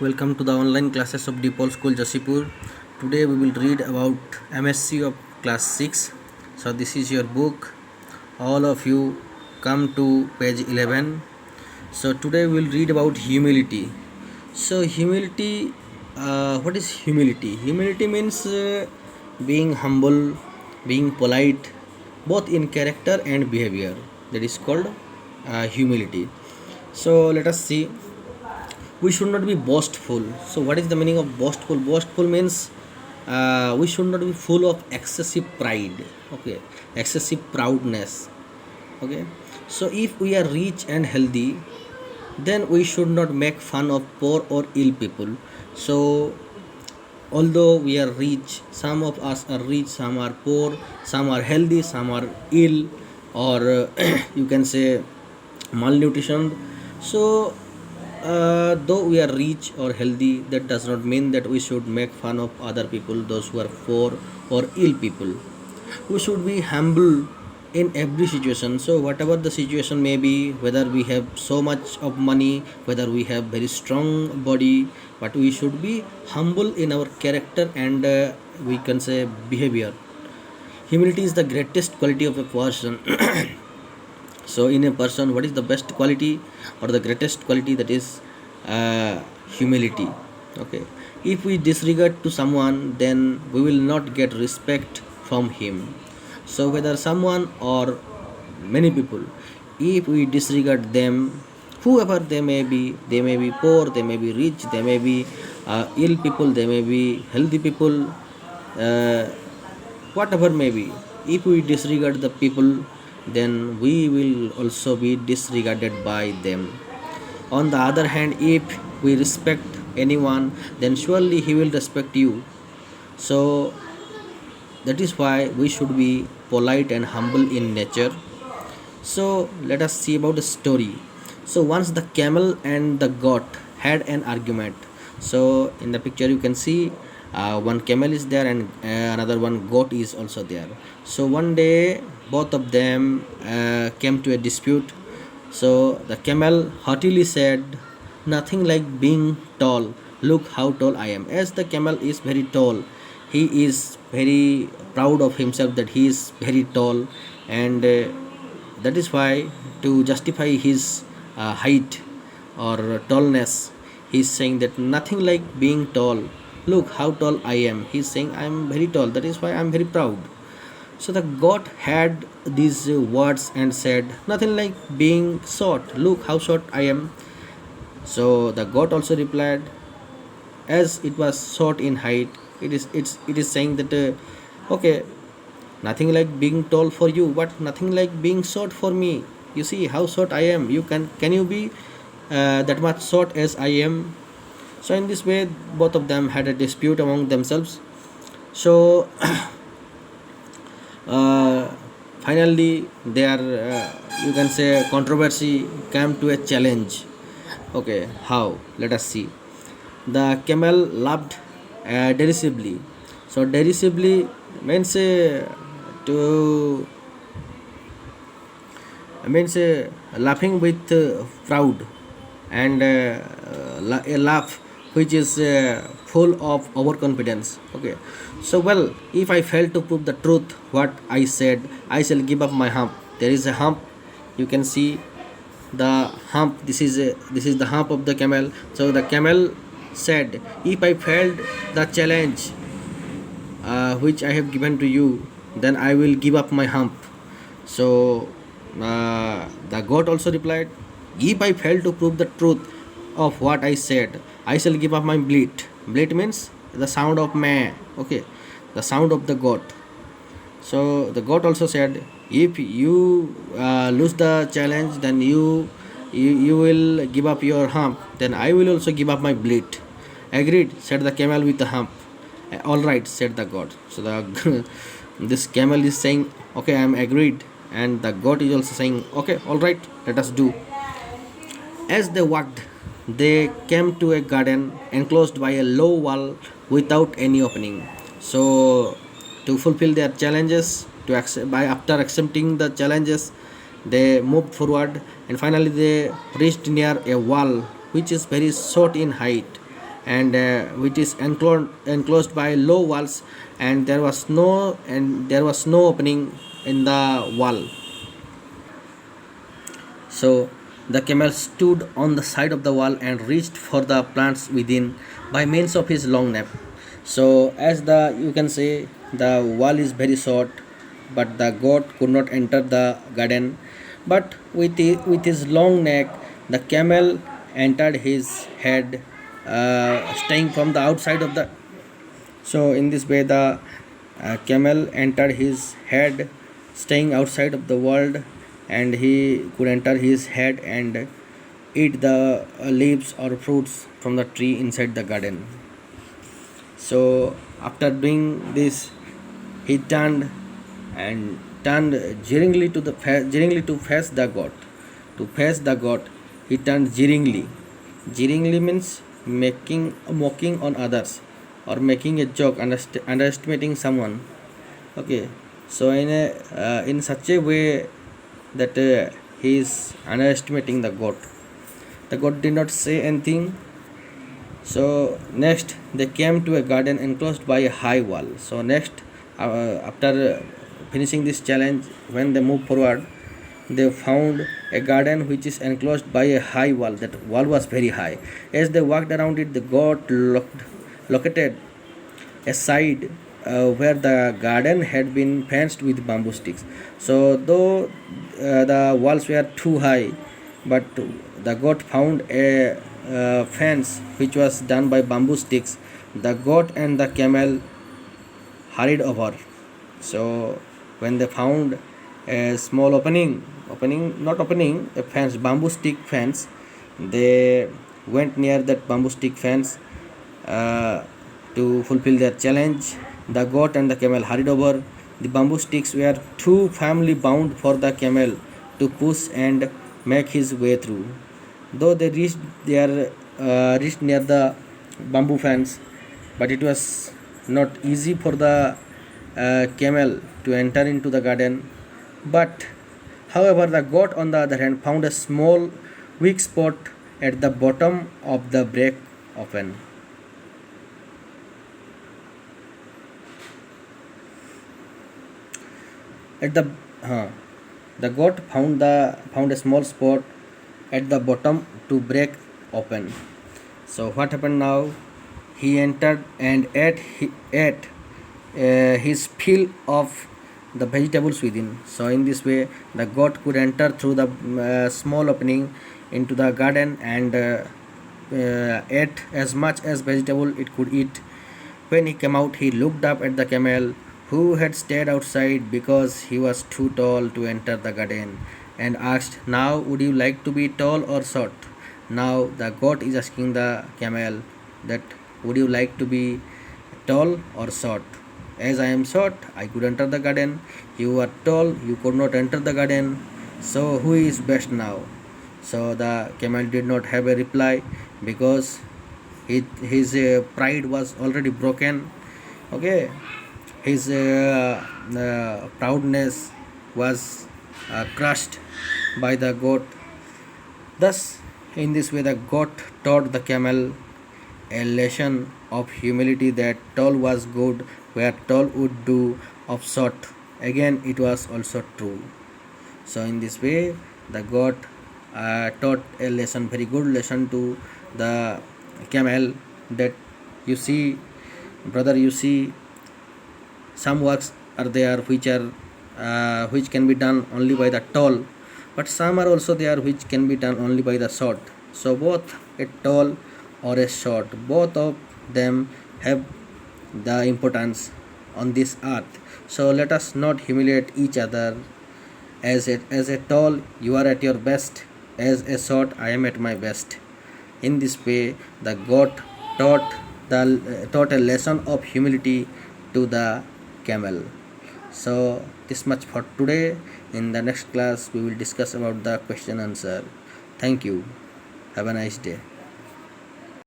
Welcome to the online classes of DePaul School Jasipur. Today we will read about MSc of class 6. So this is your book. All of you come to page 11. So today we will read about humility. So humility, what is humility? Humility means being humble, being polite, both in character and behavior. That is called humility. So let us see, we should not be boastful. So what is the meaning of boastful? Boastful means we should not be full of excessive pride, okay, excessive proudness, okay. So if we are rich and healthy, then we should not make fun of poor or ill people. So although we are rich, some of us are rich, some are poor, some are healthy, some are ill, or you can say malnutrition. So though we are rich or healthy, that does not mean that we should make fun of other people, those who are poor or ill people. We should be humble in every situation. So whatever the situation may be, whether we have so much of money, whether we have very strong body, but we should be humble in our character and we can say behavior. Humility is the greatest quality of a person. So in a person, what is the best quality or the greatest quality? That is humility, okay. If we disregard to someone, then we will not get respect from him. So whether someone or many people, if we disregard them, whoever they may be poor, they may be rich, they may be ill people, they may be healthy people, uh, whatever may be, if we disregard the people, then we will also be disregarded by them. On the other hand, if we respect anyone, then surely he will respect you. So that is why we should be polite and humble in nature. So let us see about the story. So once the camel and the goat had an argument. So in the picture you can see one camel is there and another one goat is also there. So one day both of them came to a dispute. So the camel haughtily said, "Nothing like being tall. Look how tall I am." As the camel is very tall, he is very proud of himself that he is very tall, and that is why, to justify his height or tallness, he is saying that nothing like being tall. Look how tall I am. He is saying I am very tall. That is why I am very proud. So the goat had these words and said, "Nothing like being short. Look how short I am." So the goat also replied, as it was short in height, it is saying that okay, nothing like being tall for you, but nothing like being short for me. You see how short I am. Can you be that much short as I am? So in this way, both of them had a dispute among themselves. So uh, finally their you can say controversy came to a challenge. Okay, how? Let us see. The camel laughed derisively. So derisively means to means laughing with proud, and a laugh which is full of overconfidence, okay. So well, if I fail to prove the truth what I said, I shall give up my hump. There is a hump, you can see the hump. This is the hump of the camel. So the camel said, if I failed the challenge which I have given to you, then I will give up my hump. So the goat also replied, if I fail to prove the truth of what I said, I shall give up my bleat. Bleat means the sound of meh, okay, the sound of the goat. So the goat also said, if you lose the challenge, then you will give up your hump. Then I will also give up my bleat. Agreed, said the camel with the hump. All right, said the goat. So the this camel is saying, okay, I am agreed, and the goat is also saying, okay, all right, let us do. As they walked, they came to a garden enclosed by a low wall without any opening. So, to fulfill their challenges, to accept, by after accepting the challenges, they moved forward and finally they reached near a wall which is very short in height. and which is enclosed by low walls, and there was no opening in the wall. So the camel stood on the side of the wall and reached for the plants within by means of his long neck. So as the you can say, the wall is very short, but the goat could not enter the garden. But with his long neck, the camel entered his head, staying from the outside of the. So in this way, the camel entered his head, staying outside of the world, and he could enter his head and eat the leaves or fruits from the tree inside the garden. So after doing this, he turned jeeringly to face the goat. To face the goat, he turned jeeringly. Jeeringly means making mocking on others, or making a joke, underestimating someone. Okay, so in such a way that he is underestimating the goat. The goat did not say anything. So next they came to a garden enclosed by a high wall. So next, after finishing this challenge, when they moved forward, they found a garden which is enclosed by a high wall. That wall was very high. As they walked around it, the goat located a side where the garden had been fenced with bamboo sticks. So though the walls were too high, but the goat found a fence which was done by bamboo sticks. The goat and the camel hurried over. So when they found a small not opening, a fence, bamboo stick fence, they went near that bamboo stick fence uh, to fulfill their challenge. The goat and the camel hurried over. The bamboo sticks were too firmly bound for the camel to push and make his way through. Though they reached near the bamboo fence, but it was not easy for the camel to enter into the garden. But however, the goat on the other hand found a small weak spot at the bottom of the break open. At the goat found a small spot at the bottom to break open. So what happened now? He entered and ate his fill of the vegetables within. So in this way, the goat could enter through the small opening into the garden and ate as much as vegetable it could eat. When he came out, he looked up at the camel, who had stayed outside because he was too tall to enter the garden, and asked, "Now, would you like to be tall or short?" Now, the goat is asking the camel that, "Would you like to be tall or short? As I am short, I could enter the garden. You are tall, you could not enter the garden. So, who is best now?" So, the camel did not have a reply because his pride was already broken. Okay, his proudness was crushed by the goat. Thus, in this way, the goat taught the camel a lesson of humility, that tall was good where tall would do, of short. Again, it was also true. So, in this way, the goat taught a lesson, very good lesson to the camel, that you see, brother, you see, some works are there which can be done only by the tall, but some are also there which can be done only by the short. So both a tall or a short, both of them have the importance on this earth. So let us not humiliate each other. As a tall, you are at your best. As a short, I am at my best. In this way, the goat taught a lesson of humility to the camel. So this much for today. In the next class, we will discuss about the question answer. Thank you. Have a nice day.